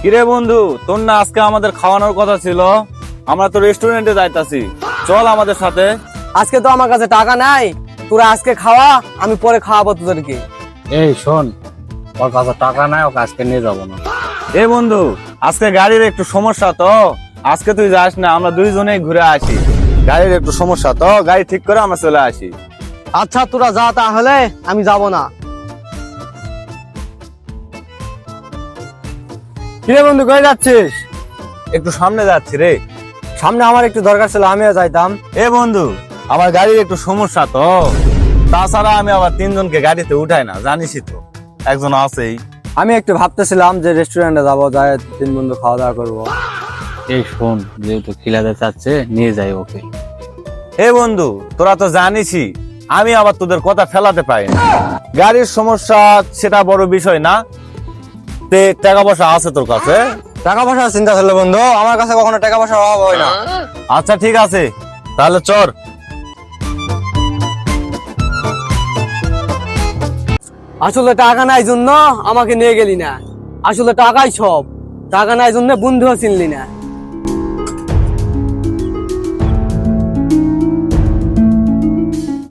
কিরে বন্ধু, তোর না আজকে আমাদের খাওয়ানোর কথা ছিল? আমরা তো রেস্টুরেন্টে যাইতাছি, চল আমাদের সাথে। আজকে তো আমার কাছে টাকা নাই, তোরা আজকে খাওয়া, আমি পরে খাওয়াবো তোদেরকে। এই শোন, ওর কাছে টাকা নাই, ওকে আজকে নিয়ে যাবো না। এ বন্ধু, আজকে গাড়ির একটু সমস্যা তো, আজকে তুই যাস না, আমরা দুইজনেই ঘুরে আসি। গাড়ির একটু সমস্যা তো, গাড়ি ঠিক করে আমরা চলে আসি। আচ্ছা তোরা যা, তাহলে আমি যাব না। কিরে বন্ধু, কই যাচ্ছিস? একটু সামনে যাচ্ছি রে। সামনে আমার একটু দরকার ছিল, আমিও যাইতাম। এ বন্ধু, আমার গাড়ির একটু সমস্যা তো, তাছাড়া আমি আবার তিনজনকে গাড়িতে উঠাই না, জানিসই তো, একজন আছেই। আমি একটু ভাবতেছিলাম যে রেস্টুরেন্টে যাবো, যাই 3 বন্ধু খাওয়া দাওয়া করবো। এই শোন, যেহেতু খিলাতে চাচ্ছে নিয়ে যাই ওকে। এ বন্ধু, তোরা তো জানিসই আমি আবার তোদের কথা ফেলাতে পারি না। গাড়ির সমস্যা সেটা বড় বিষয় না, তে টাকা পয়সা আছে তোর কাছে? টাকা পয়সার চিন্তা ছিল বন্ধু, আমার কাছে কখনো টাকা পয়সার অভাব হয় না। আচ্ছা ঠিক আছে, তাহলে চল। আসলে টাকা নাই জন্য আমাকে নিয়ে গেলি না, আসলে টাকাই সব। টাকা নাই জন্য বন্ধুও চিনলি না।